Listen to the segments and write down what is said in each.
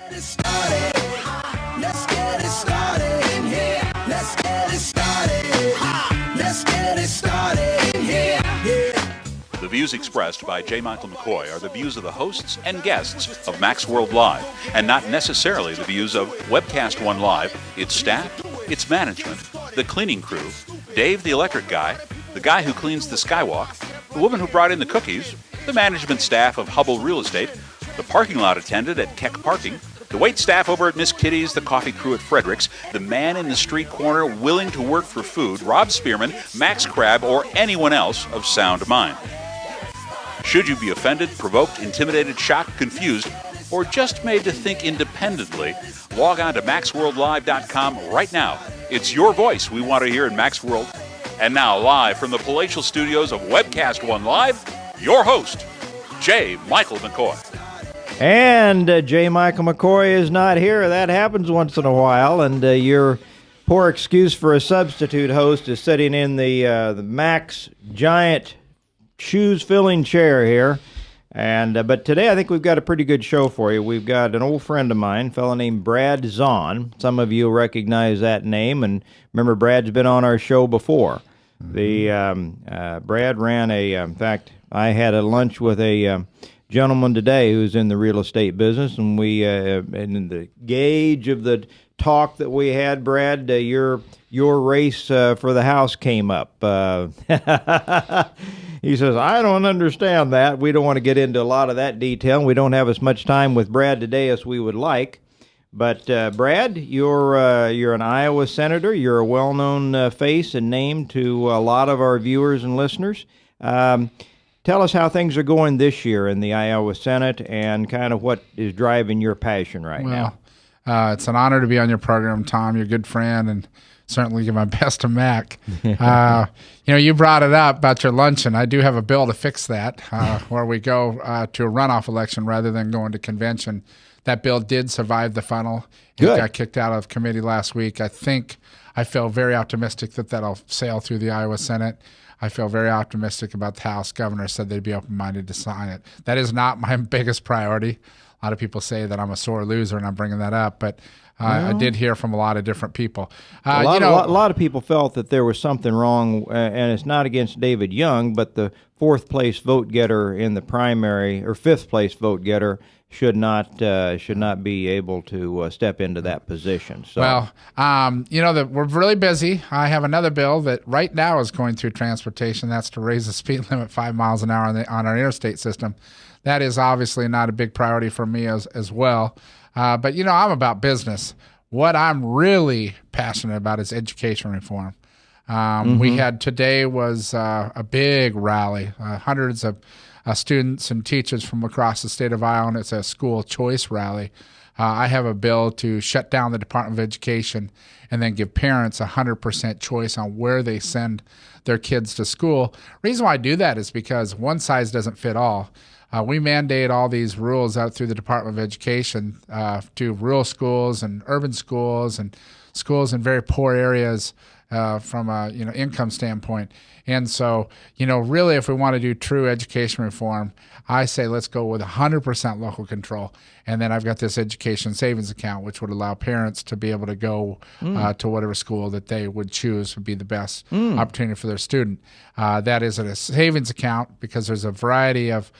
Let's get it started in here. Let's get it started. Let's get it started in here. The views expressed by J. Michael McCoy are the views of the hosts and guests of Max World Live, and not necessarily the views of Webcast One Live, its staff, its management, the cleaning crew, Dave the electric guy, the guy who cleans the skywalk, the woman who brought in the cookies, the management staff of Hubble Real Estate, the parking lot attendant at Keck Parking, the wait staff over at Miss Kitty's, the coffee crew at Frederick's, the man in the street corner willing to work for food, Rob Spearman, Max Crab, or anyone else of sound mind. Should you be offended, provoked, intimidated, shocked, confused, or just made to think independently, log on to maxworldlive.com right now. It's your voice we want to hear in Max World. And now, live from the palatial studios of Webcast One Live, your host, J. Michael McCoy. And J. Michael McCoy is not here. That happens once in a while, and your poor excuse for a substitute host is sitting in the Max giant shoes-filling chair here. And but today I think we've got a pretty good show for you. We've got an old friend of mine, a fellow named Brad Zaun. Some of you recognize that name, and remember Brad's been on our show before. The Brad ran in fact, I had a lunch with a gentleman today who's in the real estate business, and we in the gauge of the talk that we had, Brad, your race for the house came up. He says, I don't understand that. We don't want to get into a lot of that detail. We don't have as much time with Brad today as we would like. But Brad, you're an Iowa senator. You're a well-known face and name to a lot of our viewers and listeners. Tell us how things are going this year in the Iowa Senate and kind of what is driving your passion right now. It's an honor to be on your program, Tom. You're a good friend, and certainly give my best to Mac. You brought it up about your luncheon. I do have a bill to fix that, where we go to a runoff election rather than going to convention. That bill did survive the funnel. It got kicked out of committee last week. I feel very optimistic that that'll sail through the Iowa Senate. I feel very optimistic about the House. Governor said they'd be open-minded to sign it. That is not my biggest priority. A lot of people say that I'm a sore loser, and I'm bringing that up, but I did hear from a lot of different people. A lot of people felt that there was something wrong, and it's not against David Young, but the fourth-place vote-getter in the primary, or fifth-place vote-getter, should not be able to step into that position. So. Well, we're really busy. I have another bill that right now is going through transportation. That's to raise the speed limit 5 miles an hour on our interstate system. That is obviously not a big priority for me as well. But, I'm about business. What I'm really passionate about is education reform. We had today was a big rally, hundreds of students and teachers from across the state of Iowa, and it's a school choice rally. I have a bill to shut down the Department of Education and then give parents 100% choice on where they send their kids to school. Reason why I do that is because one size doesn't fit all. We mandate all these rules out through the Department of Education to rural schools and urban schools and schools in very poor areas from a income standpoint. And so, really, if we want to do true education reform, I say let's go with 100% local control. And then I've got this education savings account, which would allow parents to be able to go to whatever school that they would choose would be the best opportunity for their student. That is a savings account because there's a variety of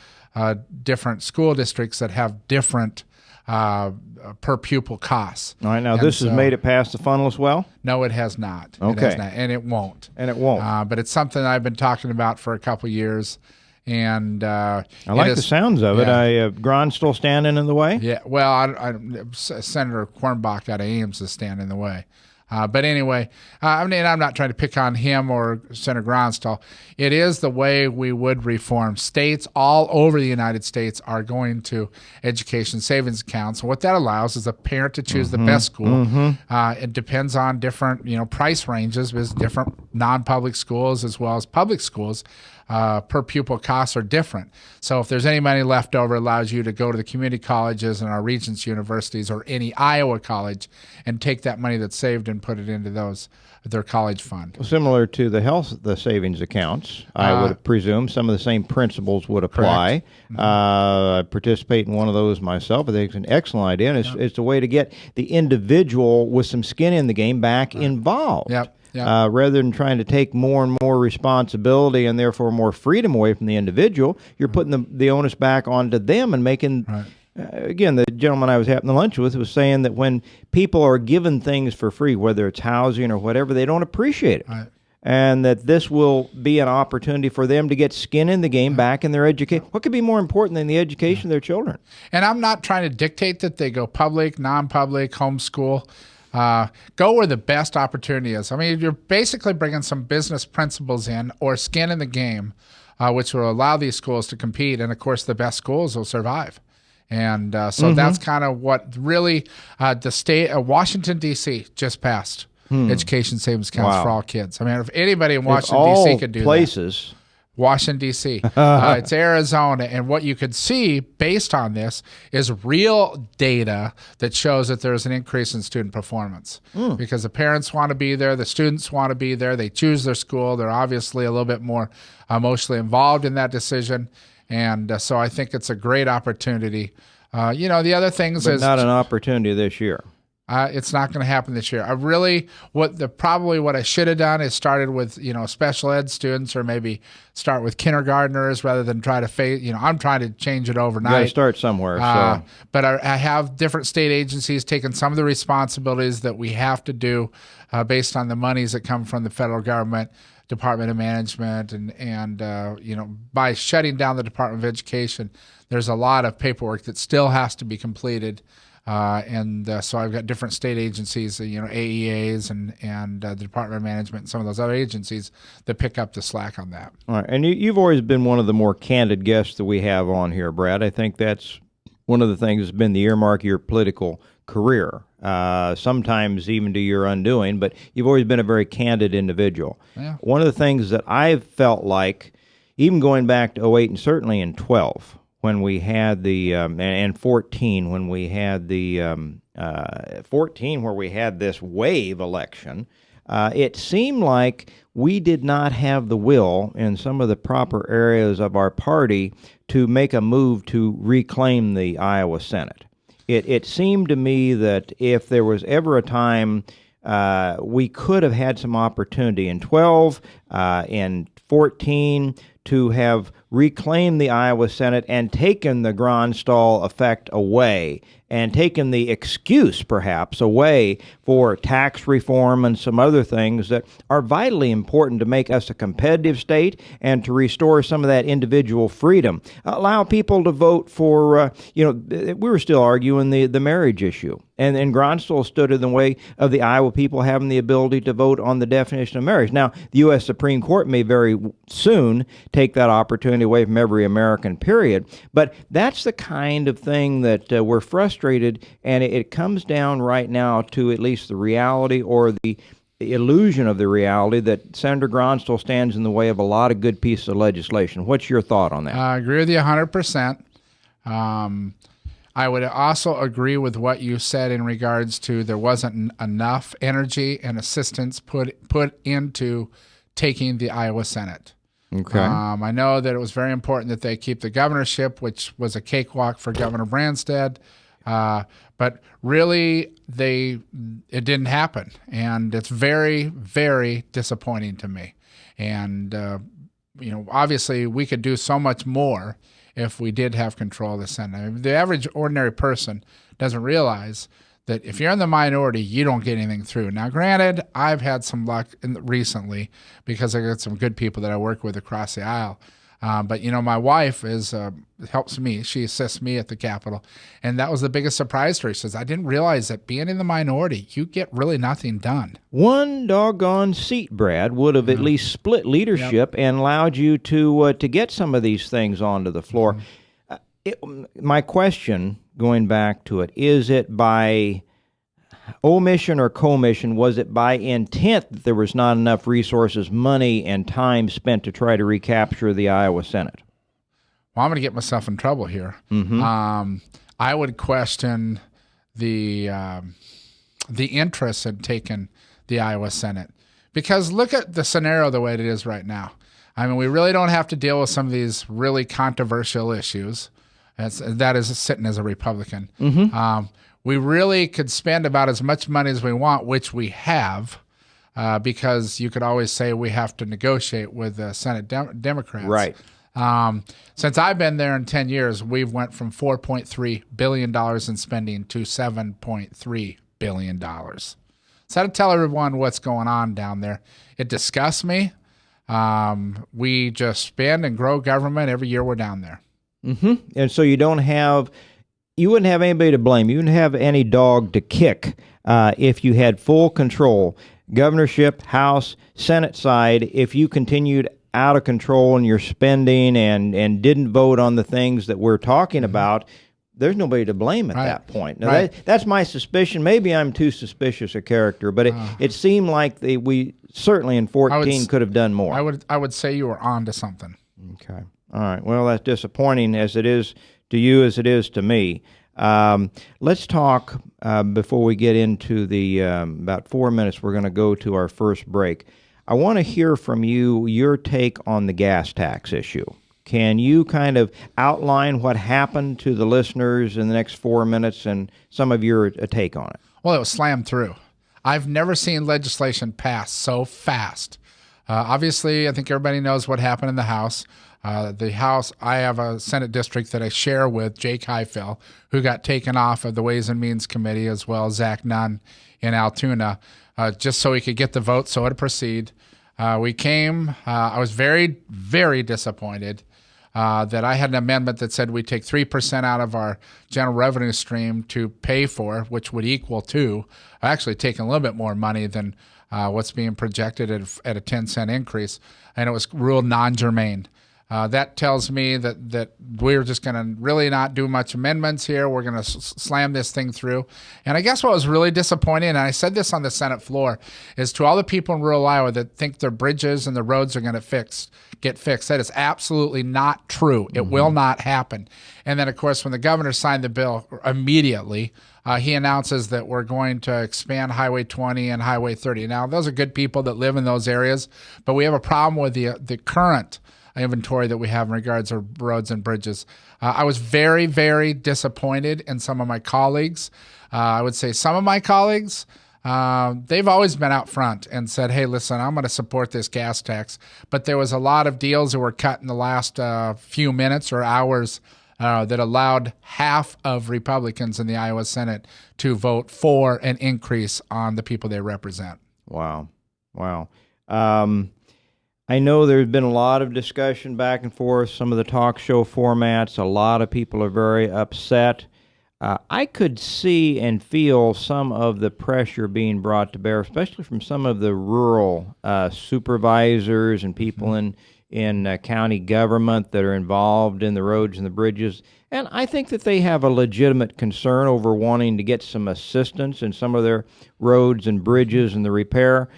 different school districts that have different per pupil costs. All right, now this has made it past the funnel as well? No, it has not. Okay. It has not, and it won't. But it's something I've been talking about for a couple years, and I like the sounds of it. Gron's still standing in the way? Yeah, well, Senator Kornbach out of Ames is standing in the way. But anyway, I'm not trying to pick on him or Senator Gronstal. It is the way we would reform. States all over the United States are going to education savings accounts. What that allows is a parent to choose the best school. It depends on different price ranges with different non-public schools as well as public schools. per pupil costs are different. So if there's any money left over, it allows you to go to the community colleges and our Regents universities or any Iowa college and take that money that's saved and put it into their college fund. Similar to the savings accounts, I would presume some of the same principles would apply. I participate in one of those myself. I think it's an excellent idea, and it's a way to get the individual with some skin in the game back involved. Rather than trying to take more and more responsibility and therefore more freedom away from the individual, you're putting the onus back onto them and making... Again, the gentleman I was having lunch with was saying that when people are given things for free, whether it's housing or whatever, they don't appreciate it. And that this will be an opportunity for them to get skin in the game back in their education. What could be more important than the education of their children? And I'm not trying to dictate that they go public, non-public, homeschool. Go where the best opportunity is. I mean, you're basically bringing some business principles in or skin in the game, which will allow these schools to compete. And, of course, the best schools will survive. And so that's kind of what really the state of Washington, D.C. just passed education savings accounts for all kids. I mean, if anybody in Washington, D.C. could do that. Washington, D.C. It's Arizona. And what you could see based on this is real data that shows that there's an increase in student performance because the parents want to be there, the students want to be there, they choose their school, they're obviously a little bit more emotionally involved in that decision. And so I think it's a great opportunity. The other things is not an opportunity this year. It's not going to happen this year. What I should have done is started with special ed students, or maybe start with kindergartners rather than try to I'm trying to change it overnight. You got to start somewhere. But I have different state agencies taking some of the responsibilities that we have to do based on the monies that come from the federal government. Department of Management, and by shutting down the Department of Education, there's a lot of paperwork that still has to be completed, so I've got different state agencies, AEAs and the Department of Management and some of those other agencies that pick up the slack on that. All right, and you've always been one of the more candid guests that we have on here, Brad. I think that's one of the things that's been the earmark of your political career, sometimes even to your undoing, but you've always been a very candid individual. Yeah. One of the things that I've felt like, even going back to 2008 and certainly in 12, when we had and 14, when we had 14 where we had this wave election, it seemed like we did not have the will in some of the proper areas of our party to make a move to reclaim the Iowa Senate. It seemed to me that if there was ever a time we could have had some opportunity in 12, in 14, to have reclaimed the Iowa Senate and taken the Grandstall effect away and taken the excuse, perhaps, away for tax reform and some other things that are vitally important to make us a competitive state and to restore some of that individual freedom. Allow people to vote for, we were still arguing the marriage issue. And Grandstall stood in the way of the Iowa people having the ability to vote on the definition of marriage. Now, the U.S. Supreme Court may very soon take that opportunity away from every American, period. But that's the kind of thing that we're frustrated, and it comes down right now to at least the reality or the illusion of the reality that Senator Grandstall stands in the way of a lot of good pieces of legislation. What's your thought on that? I agree with you 100%. I would also agree with what you said in regards to there wasn't enough energy and assistance put into taking the Iowa Senate. Okay. I know that it was very important that they keep the governorship, which was a cakewalk for Governor Branstad, but really it didn't happen, and it's very, very disappointing to me. And obviously we could do so much more if we did have control of the Senate. I mean, the average ordinary person doesn't realize that if you're in the minority, you don't get anything through. Now, granted, I've had some luck recently because I got some good people that I work with across the aisle. But my wife helps me. She assists me at the Capitol. And that was the biggest surprise to her. She says, I didn't realize that being in the minority, you get really nothing done. One doggone seat, Brad, would have at least split leadership and allowed you to get some of these things onto the floor. My question, going back to it, is it by omission or commission? Was it by intent that there was not enough resources, money, and time spent to try to recapture the Iowa Senate? Well, I'm going to get myself in trouble here. I would question the interest in taking the Iowa Senate, because look at the scenario the way it is right now. I mean, we really don't have to deal with some of these really controversial issues. That is sitting as a Republican. We really could spend about as much money as we want, which we have, because you could always say we have to negotiate with the Senate Democrats. Right. Since I've been there in 10 years, we've went from $4.3 billion in spending to $7.3 billion. So to tell everyone what's going on down there. It disgusts me. We just spend and grow government every year we're down there. And so you wouldn't have anybody to blame. You wouldn't have any dog to kick if you had full control, governorship, House, Senate side, if you continued out of control in your spending and didn't vote on the things that we're talking about. There's nobody to blame at that point. Now, that's my suspicion. Maybe I'm too suspicious a character, but it seemed like we certainly in 14 could have done more. I would say you were on to something. Okay. All right. Well, that's disappointing as it is to you as it is to me. Let's talk before we get into the about 4 minutes. We're going to go to our first break. I want to hear from you your take on the gas tax issue. Can you kind of outline what happened to the listeners in the next 4 minutes and some of your take on it? Well, it was slammed through. I've never seen legislation pass so fast. Obviously, I think everybody knows what happened in the House. The House, I have a Senate district that I share with, Jake Highfill, who got taken off of the Ways and Means Committee, as well as Zach Nunn in Altoona, just so he could get the vote so it would proceed. We came, I was very, very disappointed that I had an amendment that said we take 3% out of our general revenue stream to pay for, which would equal to, actually taking a little bit more money than what's being projected at a 10-cent increase, and it was ruled non-germane. That tells me that we're just going to really not do much amendments here. We're going to slam this thing through. And I guess what was really disappointing, and I said this on the Senate floor, is to all the people in rural Iowa that think their bridges and the roads are going to get fixed. That is absolutely not true. It will not happen. And then, of course, when the governor signed the bill immediately, he announces that we're going to expand Highway 20 and Highway 30. Now, those are good people that live in those areas, but we have a problem with the current inventory that we have in regards to roads and bridges. I was very, very disappointed in some of my colleagues. I would say some of my colleagues, they've always been out front and said, hey, listen, I'm going to support this gas tax. But there was a lot of deals that were cut in the last few minutes or hours that allowed half of Republicans in the Iowa Senate to vote for an increase on the people they represent. Wow. I know there's been a lot of discussion back and forth, some of the talk show formats. A lot of people are very upset. I could see and feel some of the pressure being brought to bear, especially from some of the rural supervisors and people in county government that are involved in the roads and the bridges. And I think that they have a legitimate concern over wanting to get some assistance in some of their roads and bridges and the repair.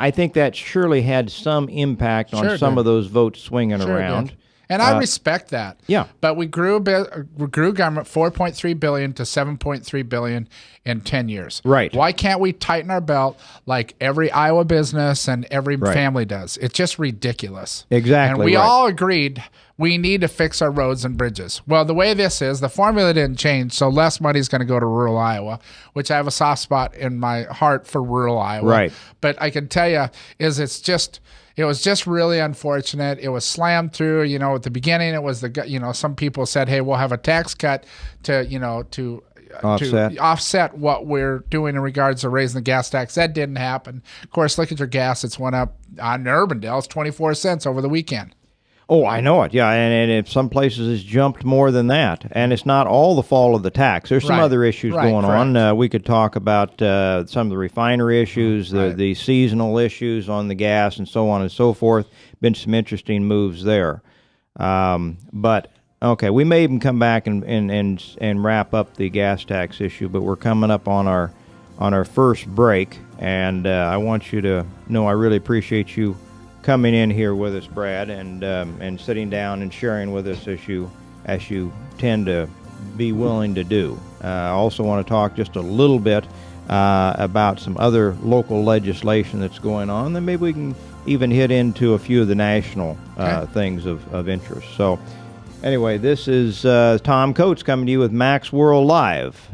I think that surely had some impact on some of those votes swinging around. Did. And I respect that. Yeah. But we grew government $4.3 billion to $7.3 billion in 10 years. Right. Why can't we tighten our belt like every Iowa business and every family does? It's just ridiculous. Exactly. And we all agreed we need to fix our roads and bridges. Well, the way this is, the formula didn't change, so less money is going to go to rural Iowa, which I have a soft spot in my heart for rural Iowa. Right. But I can tell you, it was just really unfortunate. It was slammed through. At the beginning, it was some people said, "Hey, we'll have a tax cut to offset what we're doing in regards to raising the gas tax." That didn't happen. Of course, look at your gas; it's went up on Urbandale. It's 24 cents over the weekend. Oh, I know it. Yeah, and in some places it's jumped more than that. And it's not all the fault of the tax. There's some other issues going on. We could talk about some of the refinery issues, the seasonal issues on the gas, and so on and so forth. Been some interesting moves there. But Okay, we may even come back and wrap up the gas tax issue, but we're coming up on our first break, and I want you to know I really appreciate you coming in here with us, Brad, and sitting down and sharing with us as you tend to be willing to do. I also want to talk just a little bit about some other local legislation that's going on. Then maybe we can even hit into a few of the national things of interest. So anyway, this is Tom Coates coming to you with Max World Live.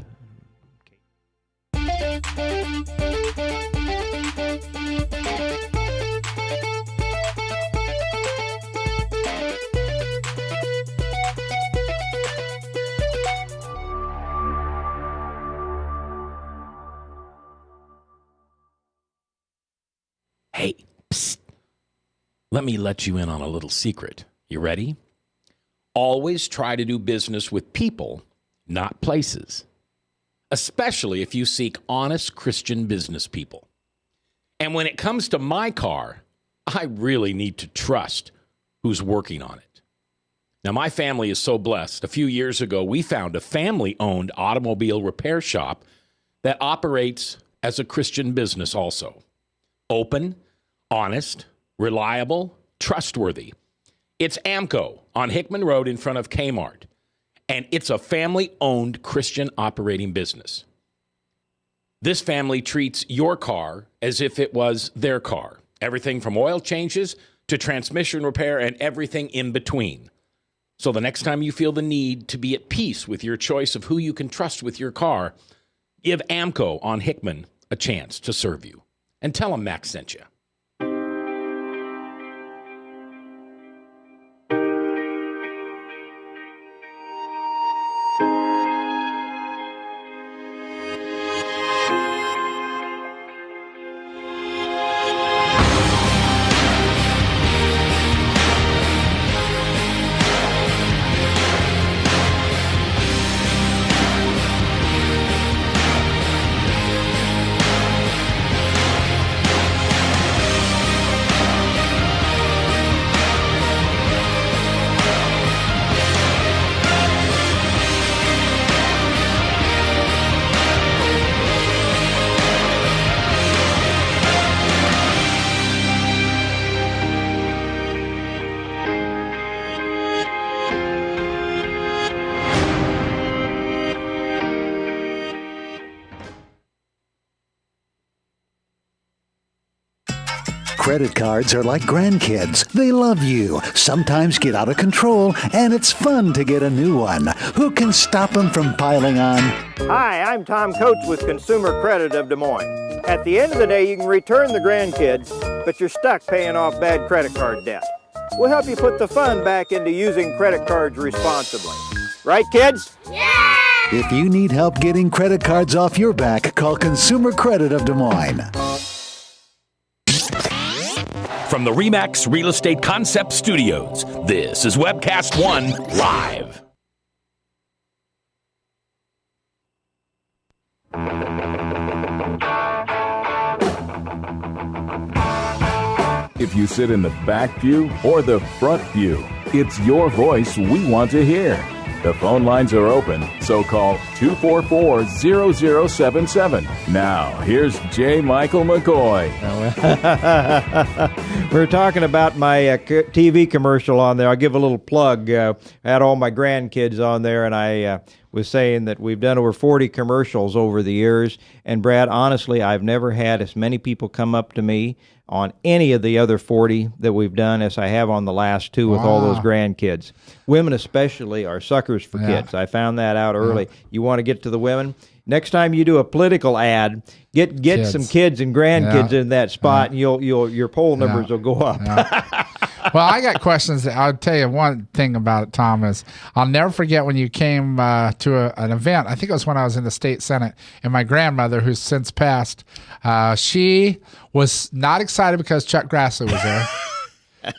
Hey, psst. Let me let you in on a little secret. You ready? Always try to do business with people, not places. Especially if you seek honest Christian business people. And when it comes to my car, I really need to trust who's working on it. Now, my family is so blessed. A few years ago, we found a family-owned automobile repair shop that operates as a Christian business also. Open, honest, reliable, trustworthy. It's AMCO on Hickman Road in front of Kmart, and it's a family-owned Christian operating business. This family treats your car as if it was their car. Everything from oil changes to transmission repair and everything in between. So the next time you feel the need to be at peace with your choice of who you can trust with your car, give AMCO on Hickman a chance to serve you. And tell them Max sent you. Credit cards are like grandkids. They love you, sometimes get out of control, and it's fun to get a new one. Who can stop them from piling on? Hi, I'm Tom Coates with Consumer Credit of Des Moines. At the end of the day, you can return the grandkids, but you're stuck paying off bad credit card debt. We'll help you put the fun back into using credit cards responsibly. Right, kids? Yeah! If you need help getting credit cards off your back, call Consumer Credit of Des Moines. From the RE/MAX Real Estate Concept Studios, this is Webcast One Live. If you sit in the back pew or the front pew, it's your voice we want to hear. The phone lines are open, so call 244-0077. Now, here's J. Michael McCoy. We're talking about my TV commercial on there. I'll give a little plug. I had all my grandkids on there, and I was saying that we've done over 40 commercials over the years. And, Brad, honestly, I've never had as many people come up to me on any of the other 40 that we've done as I have on the last two with all those grandkids. Women especially are suckers for kids. I found that out early. You want to get to the women? Next time you do a political ad, get kids. Some kids and grandkids in that spot, and your poll numbers will go up. Well, I got questions. I'll tell you one thing about it, Tom, is I'll never forget when you came to an event. I think it was when I was in the state senate, and my grandmother, who's since passed, she was not excited because Chuck Grassley was there.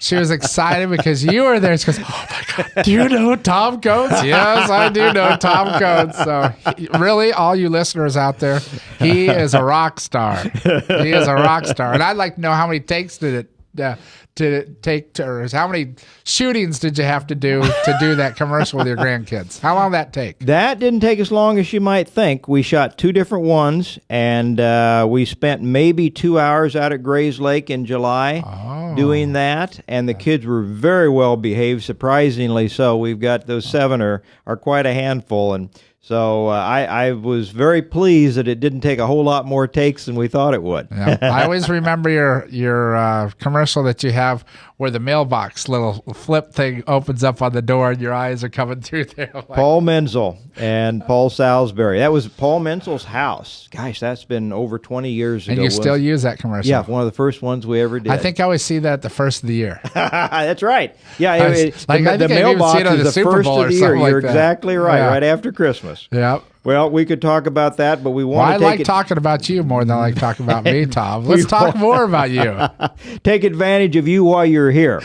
She was excited because you were there. She goes, "Oh my God, do you know Tom Coates?" Yes, I do know Tom Coates. So really, all you listeners out there, he is a rock star. He is a rock star. And I'd like to know how many takes did to take, or how many shootings did you have to do that commercial with your grandkids? How long did that take? That didn't take as long as you might think. We shot 2 different ones, and we spent maybe 2 hours out at Grays Lake in July doing that, and the kids were very well behaved, surprisingly so. We've got those 7 are quite a handful, and so I was very pleased that it didn't take a whole lot more takes than we thought it would. Yeah. I always remember your commercial that you have where the mailbox little flip thing opens up on the door and your eyes are coming through there. Like, Paul Menzel and Paul Salisbury. That was Paul Menzel's house. Gosh, that's been over 20 years ago. and you still use that commercial? Yeah, one of the first ones we ever did. I think I always see that the first of the year. That's right. Yeah, I think I the even mailbox see it on is the the Super first Bowl of or the year. something like You're that. exactly right, Yeah. right after Christmas. Yeah. Well, we could talk about that, but we Well, want I to take like talking about you more than I like talking about me, Tom. Let's talk more about you. take advantage of you while you're here.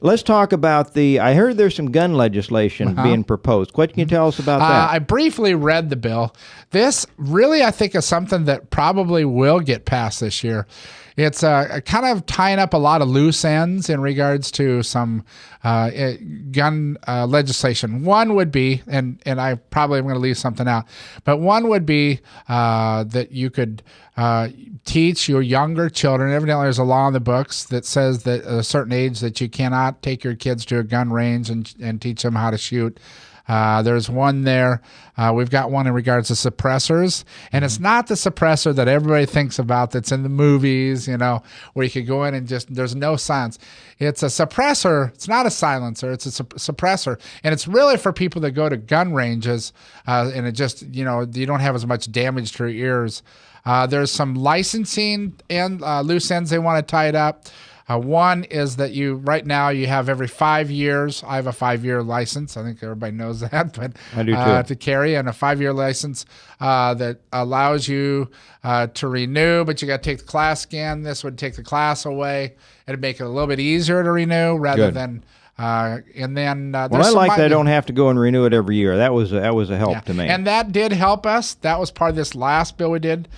Let's talk about I heard there's some gun legislation being proposed. What can you tell us about that? I briefly read the bill. This really, I think, is something that probably will get passed this year. It's kind of tying up a lot of loose ends in regards to some gun legislation. One would be, and I probably am going to leave something out, but one would be that you could teach your younger children. Evidently, there's a law in the books that says that at a certain age that you cannot take your kids to a gun range and teach them how to shoot. There's one there. We've got one in regards to suppressors, and it's not the suppressor that everybody thinks about that's in the movies, where you could go in and there's no silence. It's a suppressor. It's not a silencer. It's a suppressor, and it's really for people that go to gun ranges, and it just, you don't have as much damage to your ears. There's some licensing and loose ends they want to tie it up. One is that right now you have every 5 years. I have a 5-year license. I think everybody knows that, but I do too. To carry, and a 5-year license that allows you to renew, but you got to take the class again. This would take the class away. It'd make it a little bit easier to renew rather Good. than. And then well, I like that I don't have to go and renew it every year. That was a help to me. And that did help us. That was part of this last bill we did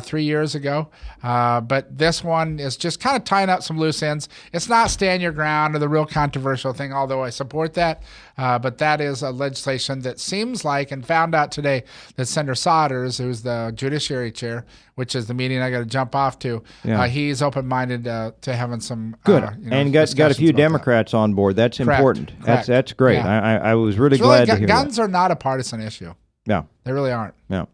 3 years ago. But this one is just kind of tying up some loose ends. It's not stand your ground or the real controversial thing, although I support that. But that is a legislation that seems like, and found out today, that Senator Sodders, who's the Judiciary Chair, which is the meeting I got to jump off to, he's open-minded to having some good. And got a few Democrats on board. That's Correct. important. Correct. That's great. Yeah. I was really glad to hear guns that. are not a partisan issue. Yeah. They really aren't. Yeah.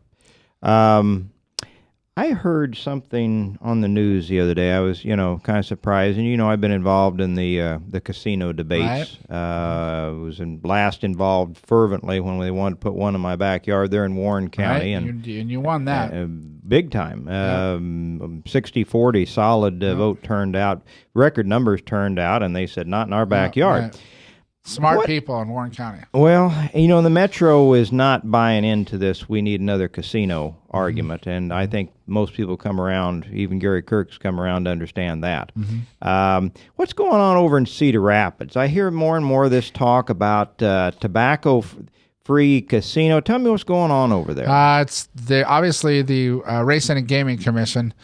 I heard something on the news the other day. I was, kind of surprised. And, I've been involved in the casino debates. Right. Was last involved fervently when they wanted to put one in my backyard there in Warren County. Right. And you won that. Big time. 60-40 solid vote turned out. Record numbers turned out, and they said, not in our backyard. Right. Smart people in Warren County. Well, the Metro is not buying into this "we need another casino" argument, and I think most people come around, even Gary Kirk's come around to understand that. What's going on over in Cedar Rapids? I hear more and more of this talk about tobacco-free casino. Tell me what's going on over there. It's obviously the Racing and Gaming Commission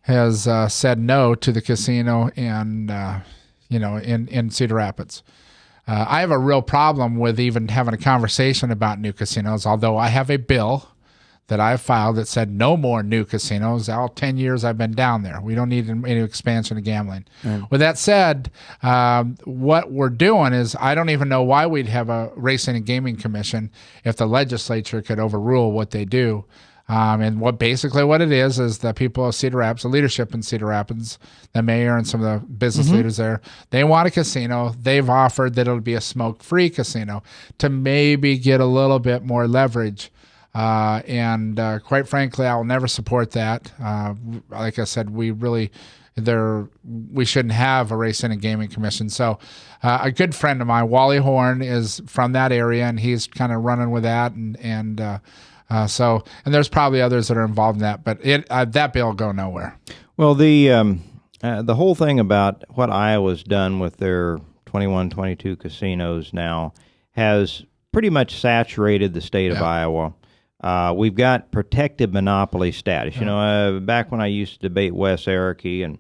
has said no to the casino in Cedar Rapids. I have a real problem with even having a conversation about new casinos, although I have a bill that I filed that said no more new casinos. All 10 years I've been down there. We don't need any expansion of gambling. With that said, what we're doing is I don't even know why we'd have a Racing and Gaming Commission if the legislature could overrule what they do. And what it is the people of Cedar Rapids, the leadership in Cedar Rapids, the mayor and some of the business leaders there, they want a casino. They've offered that it'll be a smoke-free casino to maybe get a little bit more leverage. And quite frankly, I will never support that. Like I said, we shouldn't have a Racing and Gaming Commission. So a good friend of mine, Wally Horn, is from that area, and he's kind of running with that. And there's probably others that are involved in that, but that bill will go nowhere. Well, the whole thing about what Iowa's done with their 21, 22 casinos now has pretty much saturated the state of Iowa. We've got protected monopoly status. Back when I used to debate Wes Ericke and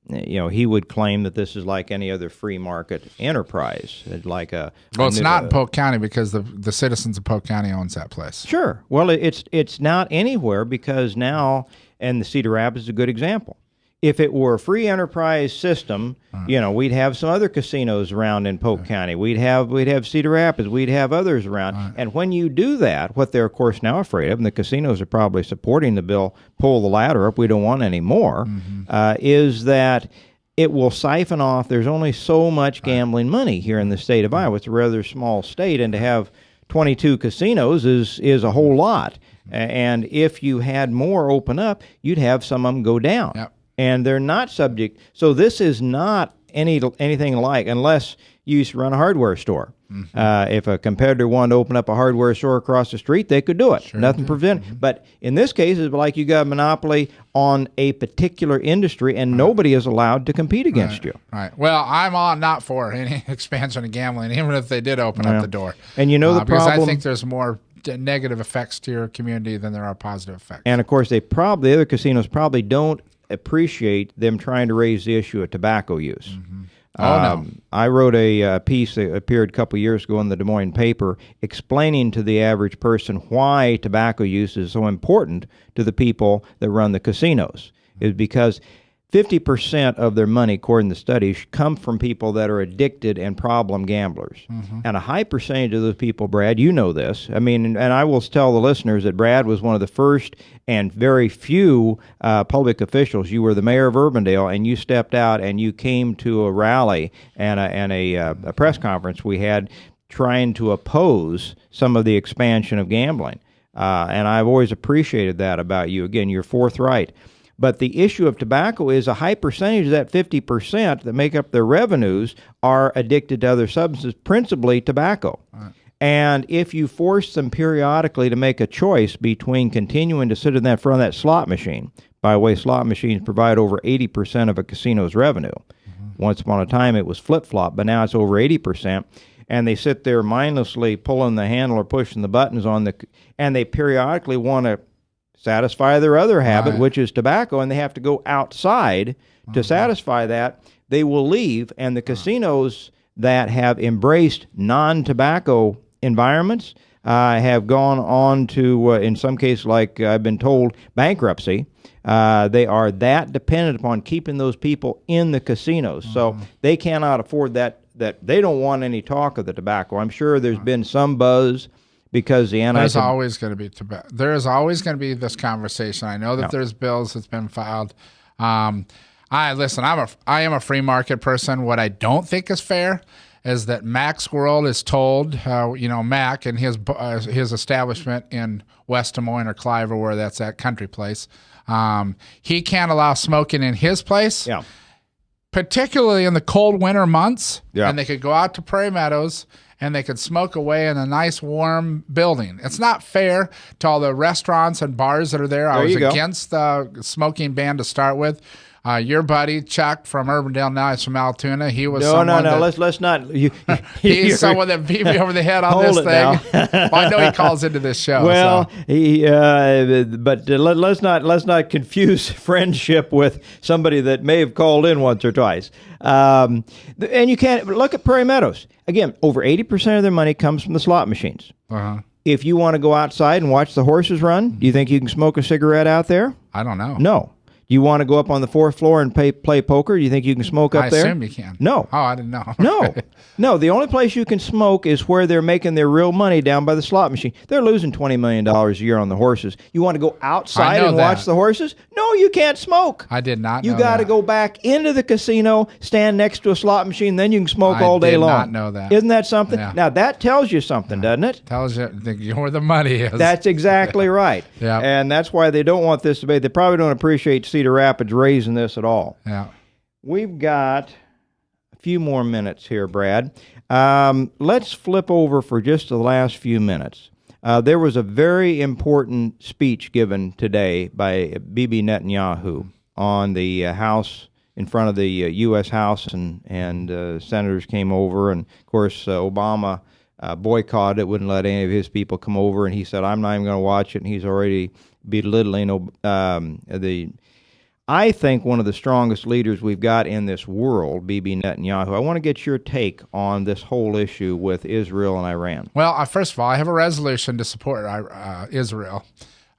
he would claim that this is like any other free market enterprise, like a. Well, it's not in Polk County because the citizens of Polk County owns that place. Sure. Well, it's not anywhere because now, and the Cedar Rapids is a good example. If it were a free enterprise system, we'd have some other casinos around in Polk County. We'd have Cedar Rapids. We'd have others around. And when you do that, what they're of course now afraid of, and the casinos are probably supporting the bill, pull the ladder up, we don't want any more, is that it will siphon off. There's only so much gambling money here in the state of Iowa. It's a rather small state, and to have 22 casinos is a whole lot. And if you had more open up, you'd have some of them go down. Yep. And they're not subject. So this is not anything like, unless you used to run a hardware store. If a competitor wanted to open up a hardware store across the street, they could do it. Sure. Nothing prevented. But in this case, it's like you got a monopoly on a particular industry, and nobody is allowed to compete against you. Right. Well, I'm not for any expansion of gambling, even if they did open up the door. And the because problem, I think there's more negative effects to your community than there are positive effects. And of course, the other casinos probably don't appreciate them trying to raise the issue of tobacco use. No. I wrote a piece that appeared a couple years ago in the Des Moines paper explaining to the average person why tobacco use is so important to the people that run the casinos. Is because 50% of their money, according to studies, come from people that are addicted and problem gamblers. And a high percentage of those people, Brad, you know this. I mean, and I will tell the listeners that Brad was one of the first and very few public officials. You were the mayor of Urbandale, and you stepped out and you came to a rally and a press conference we had trying to oppose some of the expansion of gambling. And I've always appreciated that about you. Again, you're forthright. But the issue of tobacco is a high percentage of that 50% that make up their revenues are addicted to other substances, principally tobacco. Right. And if you force them periodically to make a choice between continuing to sit in that front of that slot machine, by the way, slot machines provide over 80% of a casino's revenue. Once upon a time it was flip-flop, but now it's over 80%. And they sit there mindlessly pulling the handle or pushing the buttons and they periodically want to satisfy their other habit, which is tobacco, and they have to go outside to satisfy that. They will leave, and the casinos that have embraced non-tobacco environments have gone on to, in some cases, like I've been told, bankruptcy. They are that dependent upon keeping those people in the casinos. So they cannot afford that they don't want any talk of the tobacco. I'm sure there's been some buzz because there's always going to be tobacco. There is always going to be this conversation. I know that there's bills that's been filed. I am a free market person. What I don't think is fair is that Mac's World is told, Mac and his establishment in West Des Moines or Clive or where that's at, Country Place, he can't allow smoking in his place. Yeah. Particularly in the cold winter months, and they could go out to Prairie Meadows and they could smoke away in a nice warm building. It's not fair to all the restaurants and bars that are there. I was against the smoking ban to start with. Your buddy Chuck from Urbandale, now he's from Altoona. He was no. Let's not. He's someone that beat me over the head on this thing. Well, I know he calls into this show. Well, let's not confuse friendship with somebody that may have called in once or twice. And you can't look at Prairie Meadows again. Over 80% of their money comes from the slot machines. If you want to go outside and watch the horses run, do you think you can smoke a cigarette out there? I don't know. No. You want to go up on the fourth floor and play poker? Do you think you can smoke up there? I assume you can. No. Oh, I didn't know. No. The only place you can smoke is where they're making their real money down by the slot machine. They're losing $20 million a year on the horses. You want to go outside and watch the horses? No, you can't smoke. I did not know You got to go back into the casino, stand next to a slot machine, then you can smoke all day long. I did not know that. Isn't that something? Yeah. Now, that tells you something, doesn't it? Tells you where the money is. That's exactly right. Yeah. And that's why they don't want this debate. They probably don't appreciate Cedar Rapids raising this at all. Yeah. We've got a few more minutes here, Brad. Let's flip over for just the last few minutes. There was a very important speech given today by Bibi Netanyahu on the House, in front of the U.S. House, and senators came over, and of course Obama boycotted it, wouldn't let any of his people come over, and he said, I'm not even going to watch it, and he's already belittling I think one of the strongest leaders we've got in this world, Bibi Netanyahu. I want to get your take on this whole issue with Israel and Iran. Well, first of all, I have a resolution to support Israel,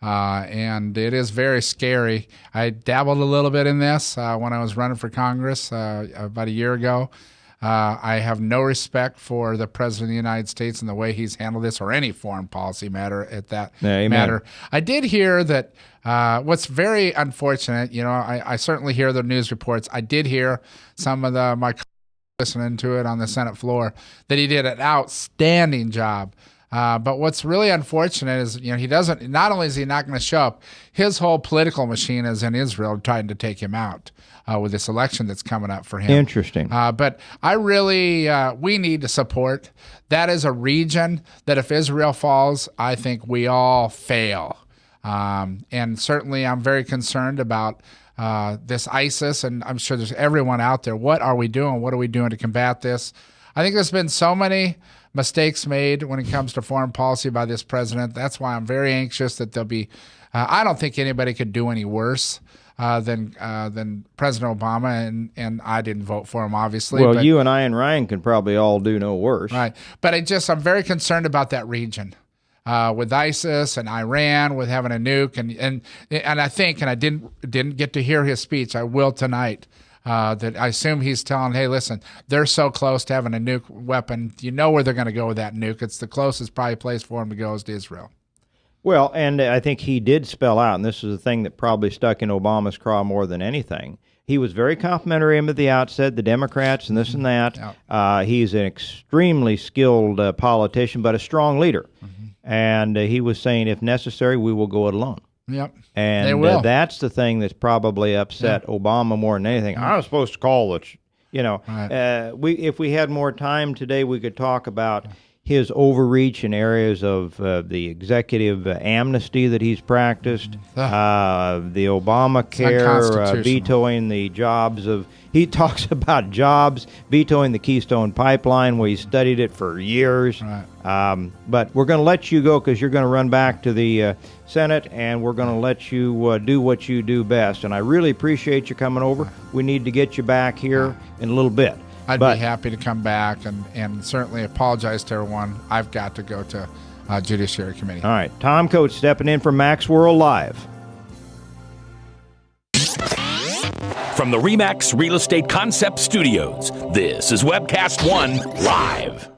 and it is very scary. I dabbled a little bit in this when I was running for Congress about a year ago. I have no respect for the President of the United States and the way he's handled this, or any foreign policy matter at that matter. I did hear that what's very unfortunate, I certainly hear the news reports. I did hear some of my colleagues listening to it on the Senate floor that he did an outstanding job. But what's really unfortunate is, he doesn't, not only is he not going to show up, his whole political machine is in Israel trying to take him out with this election that's coming up for him. Interesting. But I really, we need to support. That is a region that if Israel falls, I think we all fail. And certainly I'm very concerned about this ISIS, and I'm sure there's everyone out there. What are we doing? What are we doing to combat this? I think there's been so many mistakes made when it comes to foreign policy by this president. That's why I'm very anxious that there'll be, I don't think anybody could do any worse than President Obama, and I didn't vote for him, obviously. Well, you and I and Ryan can probably all do no worse. Right. But I'm very concerned about that region. With ISIS and Iran, with having a nuke, and I think, and I didn't get to hear his speech. I will tonight. That I assume he's telling, hey, listen, they're so close to having a nuke weapon. You know where they're going to go with that nuke. It's the closest probably place for him to go is to Israel. Well, and I think he did spell out, and this is the thing that probably stuck in Obama's craw more than anything. He was very complimentary of him at the outset, the Democrats and this and that. Yep. He's an extremely skilled politician, but a strong leader. Mm-hmm. And he was saying, if necessary, we will go it alone. Yep. And they will. That's the thing that's probably upset Obama more than anything. I was supposed to call it, Right. If we had more time today, we could talk about his overreach in areas of the executive amnesty that he's practiced, the Obamacare, vetoing the jobs of. He talks about jobs, vetoing the Keystone Pipeline, where he studied it for years. Right. But we're going to let you go because you're going to run back to the Senate, and we're going to let you do what you do best. And I really appreciate you coming over. We need to get you back here in a little bit. I'd be happy to come back and certainly apologize to everyone. I've got to go to Judiciary Committee. All right. Tom Coates stepping in for Max World Live. From the RE/MAX Real Estate Concept Studios, this is Webcast One Live.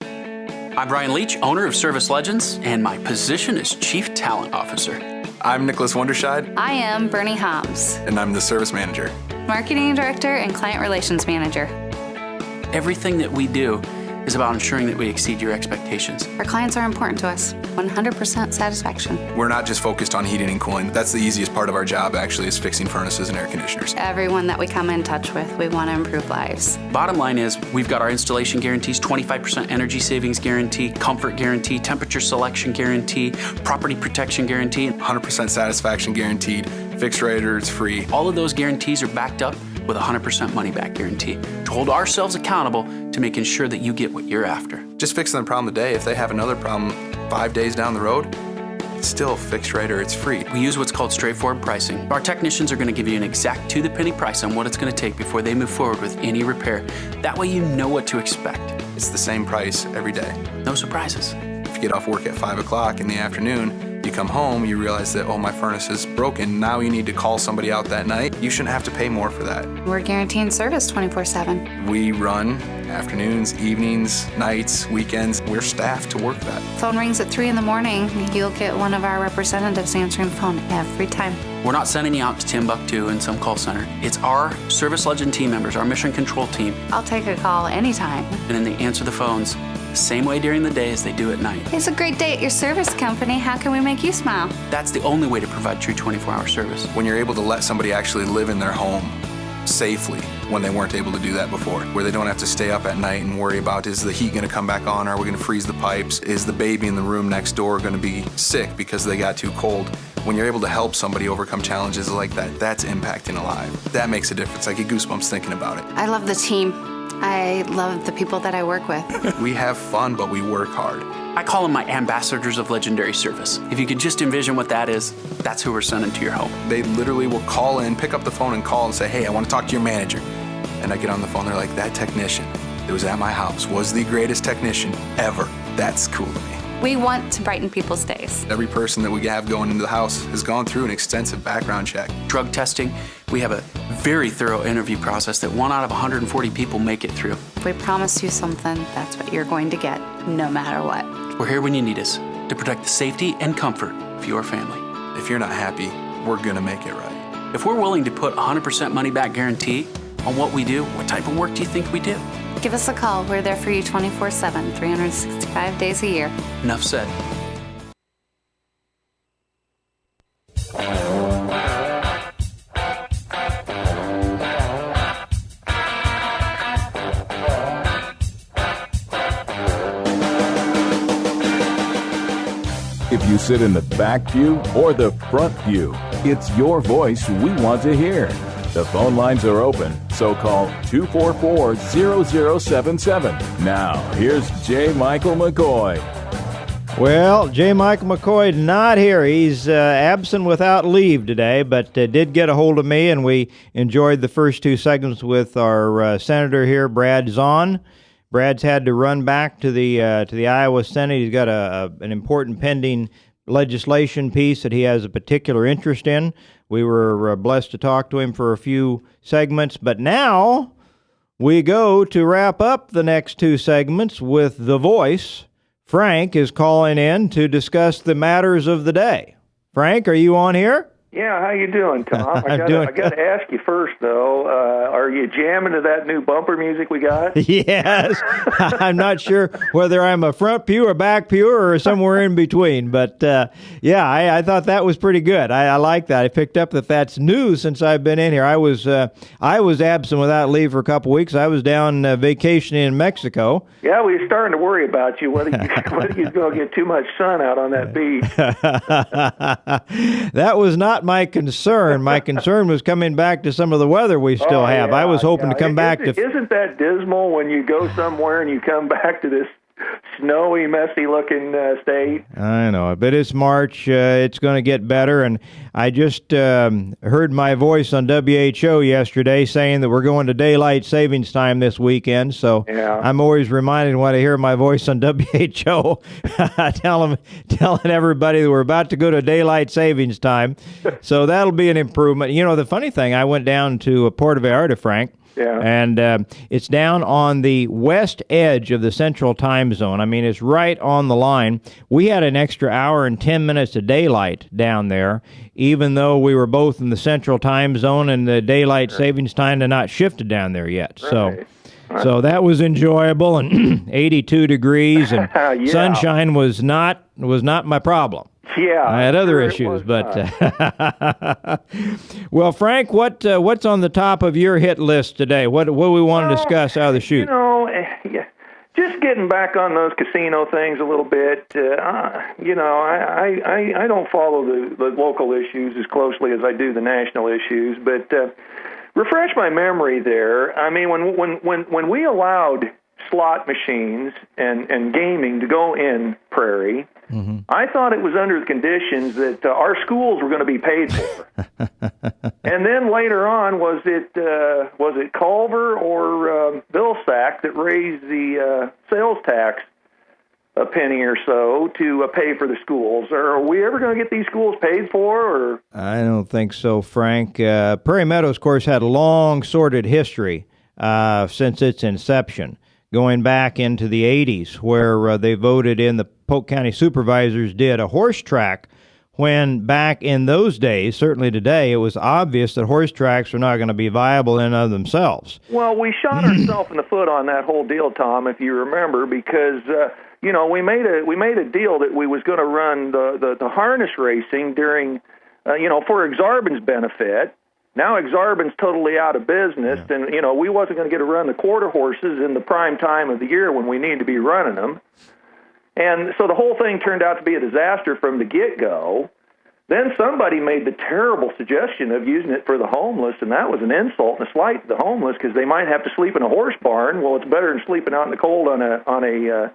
I'm Brian Leach, owner of Service Legends, and my position is Chief Talent Officer. I'm Nicholas Wonderscheid. I am Bernie Hobbs. And I'm the Service Manager. Marketing Director and Client Relations Manager. Everything that we do is about ensuring that we exceed your expectations. Our clients are important to us. 100% satisfaction. We're not just focused on heating and cooling. That's the easiest part of our job, actually, is fixing furnaces and air conditioners. Everyone that we come in touch with, we want to improve lives. Bottom line is, we've got our installation guarantees, 25% energy savings guarantee, comfort guarantee, temperature selection guarantee, property protection guarantee. 100% satisfaction guaranteed. Fixed rate or it's free. All of those guarantees are backed up with a 100% money-back guarantee to hold ourselves accountable to making sure that you get what you're after. Just fixing the problem today. If they have another problem 5 days down the road, it's still fixed rate or it's free. We use what's called straightforward pricing. Our technicians are going to give you an exact to-the-penny price on what it's going to take before they move forward with any repair. That way you know what to expect. It's the same price every day. No surprises. If you get off work at 5 o'clock in the afternoon, you come home, you realize that, oh, my furnace is broken. Now you need to call somebody out that night. You shouldn't have to pay more for that. We're guaranteeing service 24/7. We run afternoons, evenings, nights, weekends. We're staffed to work that. Phone rings at 3 in the morning. You'll get one of our representatives answering the phone every time. We're not sending you out to Timbuktu in some call center. It's our Service Legend team members, our mission control team. I'll take a call anytime. And then they answer the phones the same way during the day as they do at night. It's a great day at your service company. How can we make you smile? That's the only way to provide true 24-hour service. When you're able to let somebody actually live in their home safely when they weren't able to do that before, where they don't have to stay up at night and worry about, is the heat going to come back on? Are we going to freeze the pipes? Is the baby in the room next door going to be sick because they got too cold? When you're able to help somebody overcome challenges like that, that's impacting a life. That makes a difference. I get goosebumps thinking about it. I love the team. I love the people that I work with. We have fun, but we work hard. I call them my ambassadors of legendary service. If you could just envision what that is, that's who we're sending to your home. They literally will call in, pick up the phone and call and say, hey, I want to talk to your manager. And I get on the phone, they're like, that technician that was at my house was the greatest technician ever. That's cool to me. We want to brighten people's days. Every person that we have going into the house has gone through an extensive background check. Drug testing, we have a very thorough interview process that 1 out of 140 people make it through. If we promise you something, that's what you're going to get, no matter what. We're here when you need us to protect the safety and comfort of your family. If you're not happy, we're going to make it right. If we're willing to put 100% money back guarantee on what we do, what type of work do you think we do? Give us a call. We're there for you 24/7, 365 days a year. Enough said. If you sit in the back pew or the front pew, it's your voice we want to hear. The phone lines are open, so call 244-0077. Now, here's J. Michael McCoy. Well, J. Michael McCoy not here. He's absent without leave today, but did get a hold of me, and we enjoyed the first 2 segments with our senator here, Brad Zaun. Brad's had to run back to the Iowa Senate. He's got an important pending legislation piece that he has a particular interest in. We were blessed to talk to him for a few segments, but now we go to wrap up the next 2 segments with The Voice. Frank is calling in to discuss the matters of the day. Frank, are you on here? Yeah, how you doing, Tom? I got to ask you first, though. Are you jamming to that new bumper music we got? Yes. I'm not sure whether I'm a front pew or back pew or somewhere in between, but yeah, I thought that was pretty good. I like that. I picked up that that's new since I've been in here. I was absent without leave for a couple weeks. I was down vacationing in Mexico. Yeah, we were starting to worry about you, whether you're going to get too much sun out on that beach. That was not my concern. My concern was coming back to some of the weather we still have. Yeah, I was hoping to come back to... Isn't that dismal when you go somewhere and you come back to this snowy, messy-looking state? I know, but it's March. It's going to get better, and I just heard my voice on WHO yesterday saying that we're going to daylight savings time this weekend, so yeah. I'm always reminded when I hear my voice on WHO, telling everybody that we're about to go to daylight savings time, so that'll be an improvement. You know, the funny thing, I went down to Puerto Vallarta, Frank, yeah. And it's down on the west edge of the central time zone. I mean, it's right on the line. We had an extra hour and 10 minutes of daylight down there, even though we were both in the central time zone and the daylight savings time had not shifted down there yet. Right. So that was enjoyable, and 82 degrees, and yeah. sunshine was not my problem. Yeah, I had other issues, but well, Frank, what's on the top of your hit list today? What do we want to discuss out of the chute? You know, just getting back on those casino things a little bit. You know, I don't follow the local issues as closely as I do the national issues, but refresh my memory there. I mean, when we allowed slot machines and gaming to go in Prairie, mm-hmm. I thought it was under the conditions that our schools were going to be paid for. And then later on, was it Culver or Vilsack that raised the sales tax a penny or so to pay for the schools? Or are we ever going to get these schools paid for? Or I don't think so, Frank. Prairie Meadows, of course, had a long, sordid history since its inception, going back into the 80s, where they voted in, the Polk County Supervisors did, a horse track, when back in those days, certainly today, it was obvious that horse tracks are not going to be viable in and of themselves. Well, we shot ourselves in the foot on that whole deal, Tom, if you remember, because you know, we made a deal that we was going to run the harness racing during, you know, for Exarban's benefit. Now Exarban's totally out of business, yeah. And, you know, we wasn't going to get to run the quarter horses in the prime time of the year when we need to be running them. And so the whole thing turned out to be a disaster from the get-go. Then somebody made the terrible suggestion of using it for the homeless, and that was an insult and a slight to the homeless because they might have to sleep in a horse barn. Well, it's better than sleeping out in the cold on a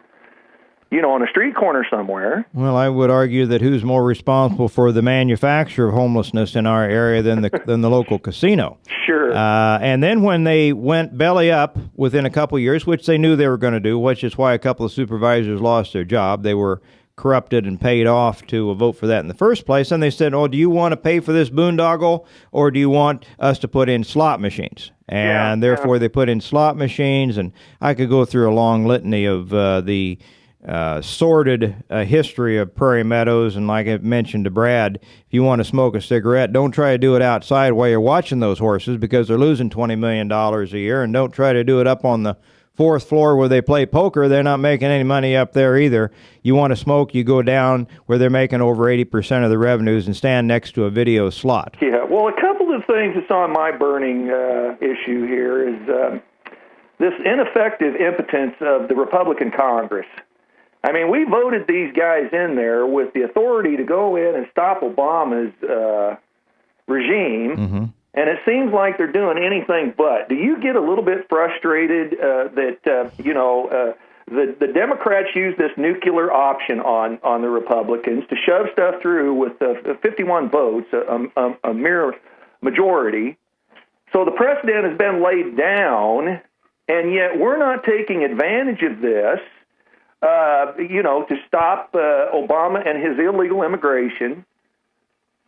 on a street corner somewhere. Well, I would argue that who's more responsible for the manufacture of homelessness in our area than the local casino. Sure. And then when they went belly up within a couple of years, which they knew they were going to do, which is why a couple of supervisors lost their job. They were corrupted and paid off to vote for that in the first place. And they said, do you want to pay for this boondoggle, or do you want us to put in slot machines? And therefore they put in slot machines, and I could go through a long litany of the sordid history of Prairie Meadows. And like I mentioned to Brad, if you want to smoke a cigarette, don't try to do it outside while you're watching those horses, because they're losing $20 million a year. And don't try to do it up on the fourth floor where they play poker. They're not making any money up there either. You want to smoke, you go down where they're making over 80% of the revenues and stand next to a video slot. Yeah, well, a couple of things that's on my burning issue here is this ineffective impotence of the Republican Congress. I mean, we voted these guys in there with the authority to go in and stop Obama's regime, and it seems like they're doing anything but. Do you get a little bit frustrated that, the Democrats use this nuclear option on the Republicans to shove stuff through with 51 votes, a mere majority? So the precedent has been laid down, and yet we're not taking advantage of this, to stop Obama and his illegal immigration,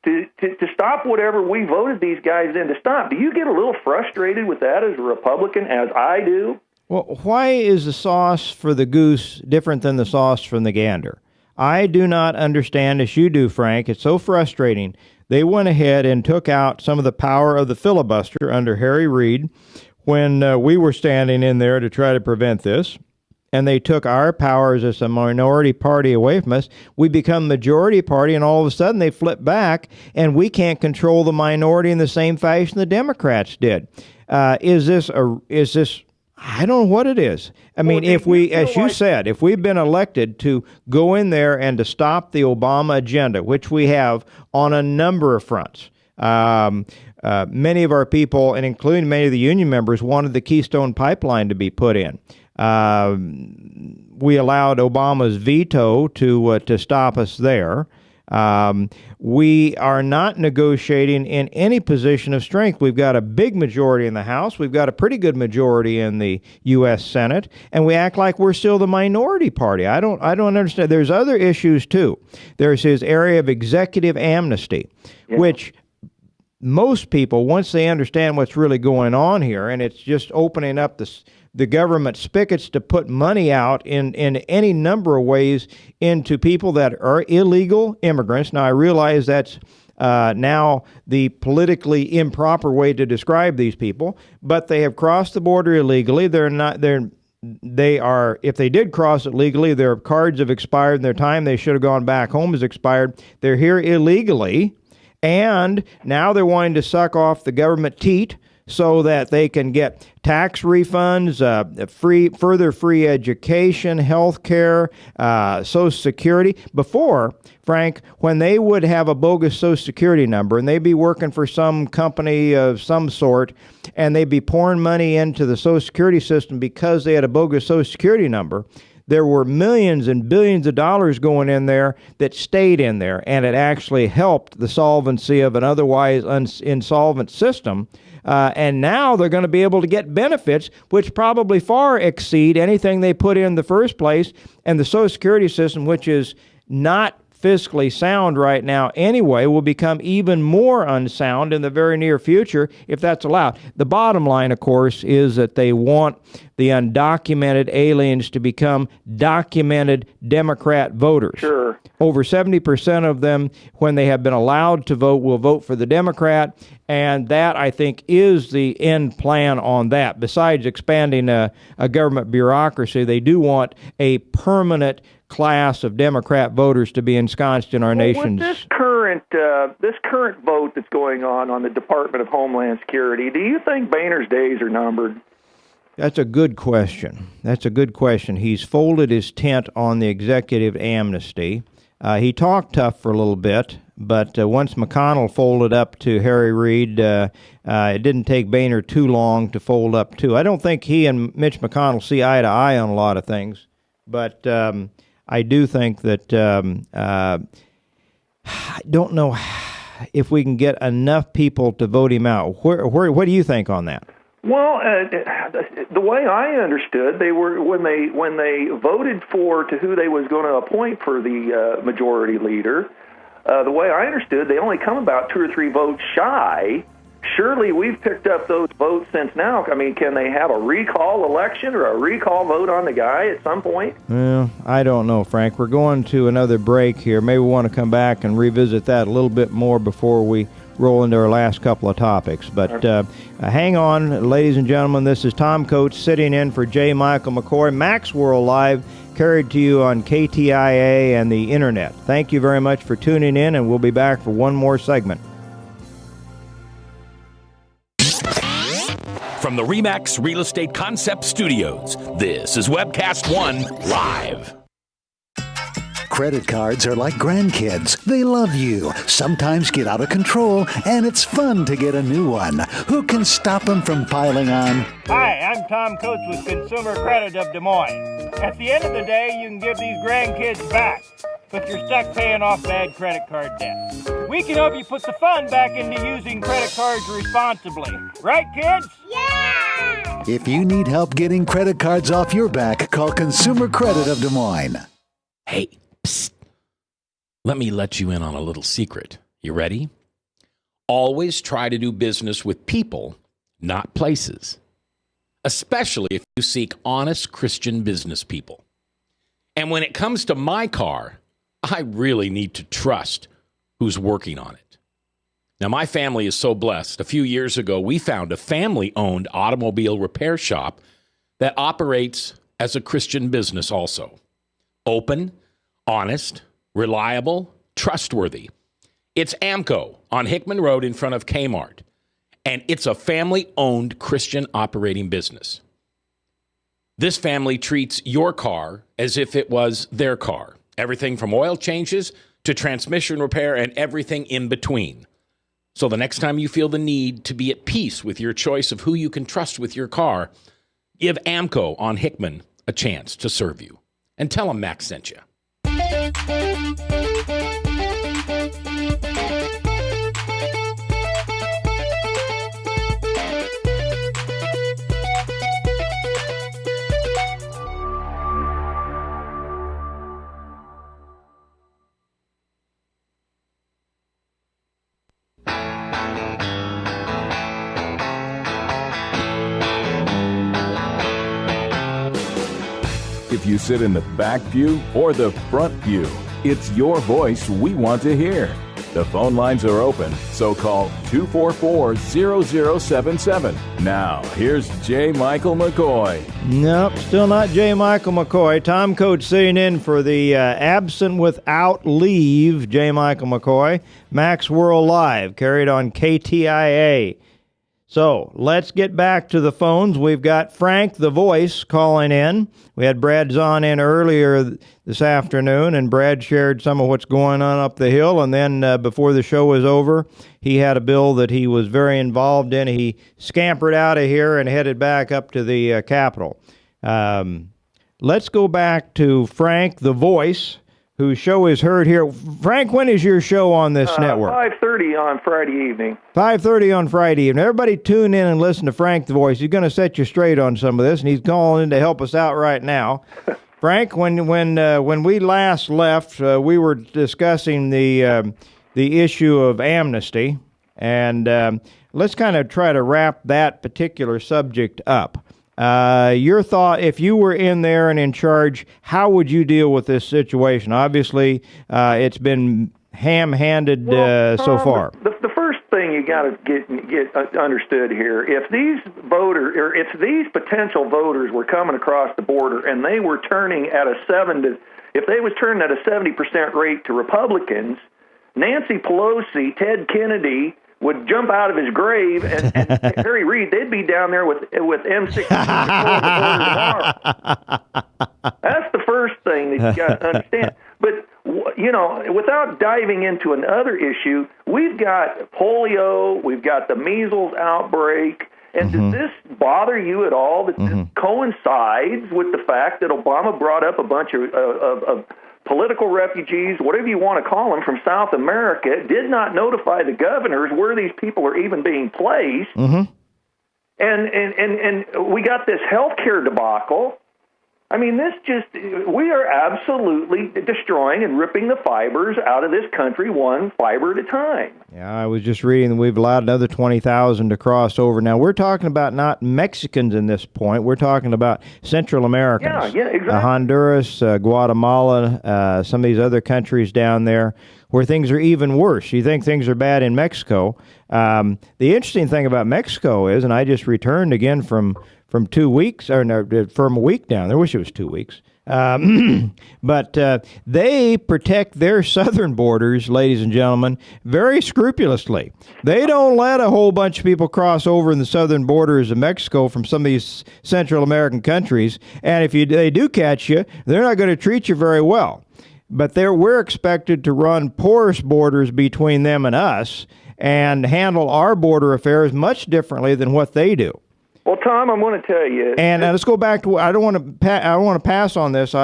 to stop whatever we voted these guys in to stop. Do you get a little frustrated with that as a Republican, as I do? Well, why is the sauce for the goose different than the sauce from the gander? I do not understand, as you do, Frank. It's so frustrating. They went ahead and took out some of the power of the filibuster under Harry Reid when we were standing in there to try to prevent this. And they took our powers as a minority party away from us. We become majority party, and all of a sudden they flip back, and we can't control the minority in the same fashion the Democrats did. Is this? I don't know what it is. I mean, if we, as you said, if we've been elected to go in there and to stop the Obama agenda, which we have on a number of fronts. Many of our people, and including many of the union members, wanted the Keystone Pipeline to be put in. We allowed Obama's veto to stop us there. We are not negotiating in any position of strength. We've got a big majority in the House. We've got a pretty good majority in the U.S. Senate, and we act like we're still the minority party. I don't understand. There's other issues too. There's his area of executive amnesty, which most people, once they understand what's really going on here, and it's just opening up the government spigots to put money out in any number of ways into people that are illegal immigrants. Now, I realize that's now the politically improper way to describe these people, but they have crossed the border illegally. They are, if they did cross it legally, their cards have expired and their time they should have gone back home has expired. They're here illegally, and now they're wanting to suck off the government teat so that they can get tax refunds, further free education, health care, Social Security. Before, Frank, when they would have a bogus Social Security number and they'd be working for some company of some sort and they'd be pouring money into the Social Security system because they had a bogus Social Security number, there were millions and billions of dollars going in there that stayed in there, and it actually helped the solvency of an otherwise insolvent system. And now they're going to be able to get benefits which probably far exceed anything they put in the first place. And the Social Security system, which is not fiscally sound right now anyway, will become even more unsound in the very near future if that's allowed. The bottom line, of course, is that they want the undocumented aliens to become documented Democrat voters. Sure. Over 70% of them, when they have been allowed to vote, will vote for the Democrat, and that, I think, is the end plan on that. Besides expanding a government bureaucracy, they do want a permanent class of Democrat voters to be ensconced in our nation's... With this current vote that's going on the Department of Homeland Security, do you think Boehner's days are numbered? That's a good question. He's folded his tent on the executive amnesty. He talked tough for a little bit, but once McConnell folded up to Harry Reid, it didn't take Boehner too long to fold up too. I don't think he and Mitch McConnell see eye to eye on a lot of things, but I do think that I don't know if we can get enough people to vote him out. What do you think on that? Well, the way I understood, they were when they voted to who they was going to appoint for the majority leader. The way I understood, they only come about 2 or 3 votes shy. Surely we've picked up those votes since now. I mean, can they have a recall election or a recall vote on the guy at some point? Well, I don't know, Frank. We're going to another break here. Maybe we want to come back and revisit that a little bit more before we roll into our last couple of topics. But hang on, ladies and gentlemen. This is Tom Coates sitting in for J. Michael McCoy. Max World Live, carried to you on KTIA and the Internet. Thank you very much for tuning in, and we'll be back for one more segment. From the RE/MAX Real Estate Concept Studios, this is Webcast One Live. Credit cards are like grandkids. They love you, sometimes get out of control, and it's fun to get a new one. Who can stop them from piling on? Hi, I'm Tom Coates with Consumer Credit of Des Moines. At the end of the day, you can give these grandkids back, but you're stuck paying off bad credit card debt. We can help you put the fun back into using credit cards responsibly. Right, kids? Yeah! If you need help getting credit cards off your back, call Consumer Credit of Des Moines. Hey, psst. Let me let you in on a little secret. You ready? Always try to do business with people, not places. Especially if you seek honest Christian business people. And when it comes to my car, I really need to trust who's working on it. Now, my family is so blessed. A few years ago, we found a family-owned automobile repair shop that operates as a Christian business also. Open, honest, reliable, trustworthy. It's AMCO on Hickman Road in front of Kmart, and it's a family-owned Christian operating business. This family treats your car as if it was their car. Everything from oil changes to transmission repair and everything in between. So the next time you feel the need to be at peace with your choice of who you can trust with your car, give AMCO on Hickman a chance to serve you. And tell them Max sent you. If you sit in the back pew or the front pew, it's your voice we want to hear. The phone lines are open, so call 244-0077. Now, here's J. Michael McCoy. Nope, still not J. Michael McCoy. Tom Coates sitting in for the absent without leave, J. Michael McCoy. Max World Live, carried on KTIA. So let's get back to the phones. We've got Frank the Voice calling in. We had Brad Zaun in earlier this afternoon, and Brad shared some of what's going on up the hill. And then before the show was over, he had a bill that he was very involved in. He scampered out of here and headed back up to the Capitol. Let's go back to Frank the Voice, whose show is heard here. Frank, when is your show on this network? 5:30 on Friday evening. 5:30 on Friday evening. Everybody tune in and listen to Frank the Voice. He's going to set you straight on some of this, and he's calling in to help us out right now. Frank, when we last left, we were discussing the issue of amnesty, and let's kind of try to wrap that particular subject up. Your thought, if you were in there and in charge, how would you deal with this situation? Obviously, it's been ham-handed so far. The first thing you got to get understood here: if these potential voters were coming across the border and they were turning at a 70% rate to Republicans, Nancy Pelosi, Ted Kennedy would jump out of his grave, and Harry Reid, they'd be down there with M16 tomorrow. That's the first thing that you got to understand. But, without diving into another issue, we've got polio, we've got the measles outbreak, And does this bother you at all that this coincides with the fact that Obama brought up a bunch of political refugees, whatever you want to call them, from South America, did not notify the governors where these people are even being placed? And we got this health care debacle. I mean, we are absolutely destroying and ripping the fibers out of this country one fiber at a time. Yeah, I was just reading that we've allowed another 20,000 to cross over. Now, we're talking about not Mexicans in this point. We're talking about Central Americans. Yeah, exactly. Honduras, Guatemala, some of these other countries down there where things are even worse. You think things are bad in Mexico. The interesting thing about Mexico is, and I just returned again from 2 weeks, or no, from a week down there. I wish it was 2 weeks. But they protect their southern borders, ladies and gentlemen, very scrupulously. They don't let a whole bunch of people cross over in the southern borders of Mexico from some of these Central American countries. And if they do catch you, they're not going to treat you very well. But we're expected to run porous borders between them and us and handle our border affairs much differently than what they do. Well, Tom, I'm going to tell you. And let's go back to. I don't want to pass on this.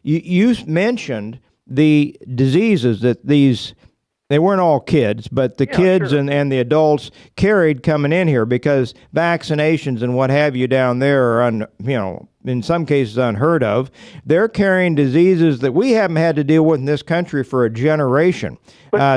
You mentioned the diseases that they weren't all kids, but the kids sure. and the adults carried coming in here because vaccinations and what have you down there are in some cases unheard of. They're carrying diseases that we haven't had to deal with in this country for a generation.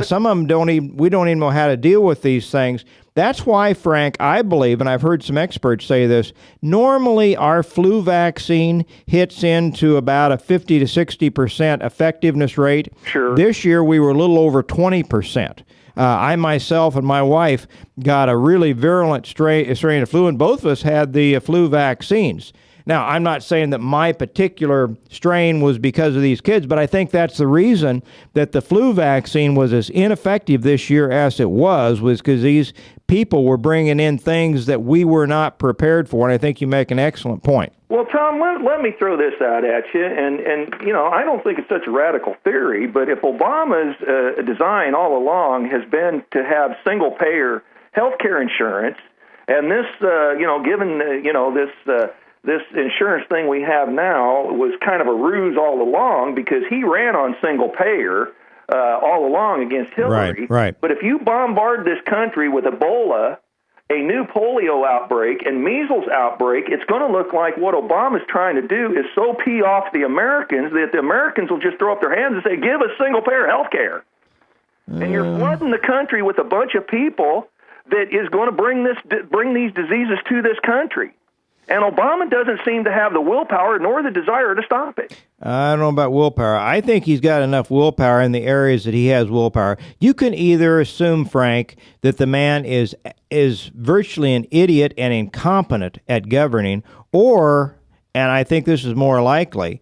Some of them we don't even know how to deal with these things. That's why, Frank, I believe, and I've heard some experts say this, normally our flu vaccine hits into about a 50 to 60% effectiveness rate. Sure. This year we were a little over 20%. I myself and my wife got a really virulent strain of flu, and both of us had the flu vaccines. Now, I'm not saying that my particular strain was because of these kids, but I think that's the reason that the flu vaccine was as ineffective this year as it was because these people were bringing in things that we were not prepared for, and I think you make an excellent point. Well, Tom, let me throw this out at you, and I don't think it's such a radical theory, but if Obama's design all along has been to have single-payer health care insurance, and this, this insurance thing we have now was kind of a ruse all along because he ran on single payer all along against Hillary. Right. But if you bombard this country with Ebola, a new polio outbreak, and measles outbreak, it's going to look like what Obama's trying to do is so pee off the Americans that the Americans will just throw up their hands and say, give us single payer health care. And you're flooding the country with a bunch of people that is going to bring these diseases to this country. And Obama doesn't seem to have the willpower nor the desire to stop it. I don't know about willpower. I think he's got enough willpower in the areas that he has willpower. You can either assume, Frank, that the man is virtually an idiot and incompetent at governing, or, and I think this is more likely,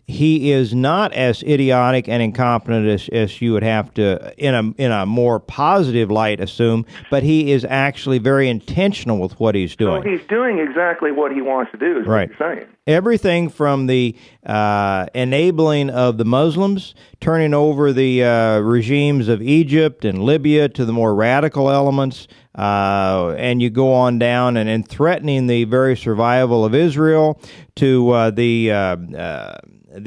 he is not as idiotic and incompetent as you would have to, in a more positive light, assume, but he is actually very intentional with what he's doing. So he's doing exactly what he wants to do, is right. what you're saying. Everything from the enabling of the Muslims, turning over the regimes of Egypt and Libya to the more radical elements, and you go on down and threatening the very survival of Israel, to the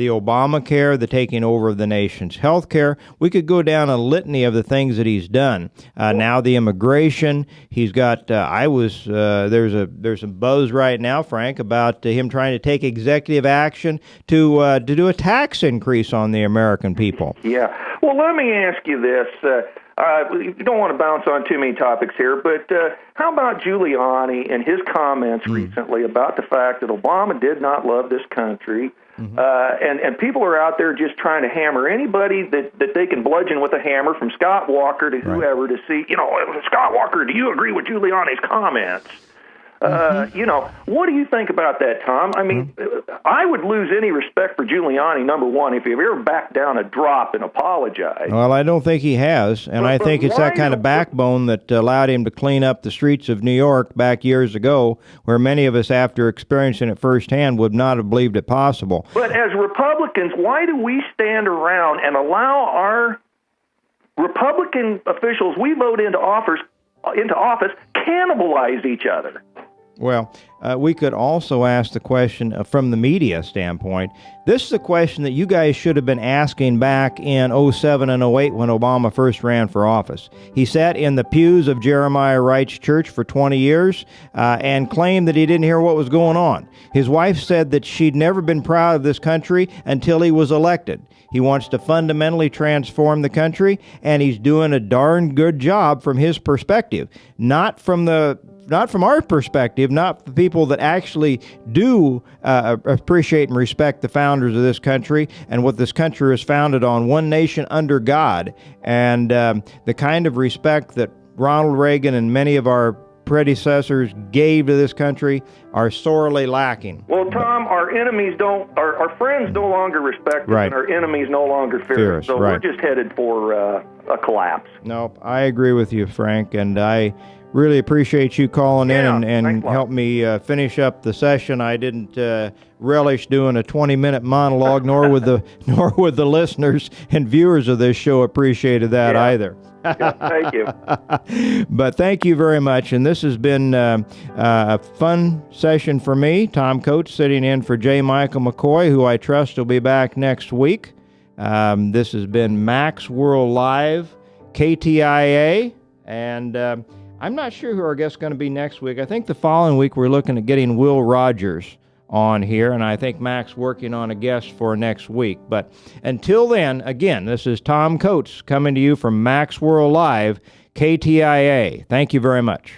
Obamacare, the taking over of the nation's health care. We could go down a litany of the things that he's done. Now the immigration, he's got, there's some buzz right now, Frank, about him trying to take executive action to do a tax increase on the American people. Yeah. Well, let me ask you this. You don't want to bounce on too many topics here, but how about Giuliani and his comments recently about the fact that Obama did not love this country, and people are out there just trying to hammer anybody that they can bludgeon with a hammer, from Scott Walker to whoever, to see, Scott Walker, do you agree with Giuliani's comments? What do you think about that, Tom? I mean, I would lose any respect for Giuliani, number one, if he ever backed down a drop and apologized. Well, I don't think he has, and I think it's that kind of backbone that allowed him to clean up the streets of New York back years ago, where many of us, after experiencing it firsthand, would not have believed it possible. But as Republicans, why do we stand around and allow our Republican officials we vote into office into office cannibalize each other. Well, we could also ask the question from the media standpoint. This is a question that you guys should have been asking back in 07 and 08 when Obama first ran for office. He sat in the pews of Jeremiah Wright's church for 20 years and claimed that he didn't hear what was going on. His wife said that she'd never been proud of this country until he was elected. He wants to fundamentally transform the country, and he's doing a darn good job from his perspective, not from our perspective, not the people that actually do appreciate and respect the founders of this country and what this country is founded on, one nation under God, and the kind of respect that Ronald Reagan and many of our predecessors gave to this country are sorely lacking. Well, Tom, our friends no longer respect us, Right. and our enemies no longer fear us. So right. we're just headed for a collapse. Nope, I agree with you, Frank, and I really appreciate you calling in and help me finish up the session. I didn't relish doing a 20-minute monologue, nor would the listeners and viewers of this show appreciated that either. Yeah, thank you. But thank you very much, and this has been a fun session for me. Tom Coates sitting in for J. Michael McCoy, who I trust will be back next week. This has been Max World Live, KTIA, and I'm not sure who our guest's going to be next week. I think the following week we're looking at getting Will Rogers on here, and I think Mac's working on a guest for next week. But until then, again, this is Tom Coates coming to you from Max World Live, KTIA. Thank you very much.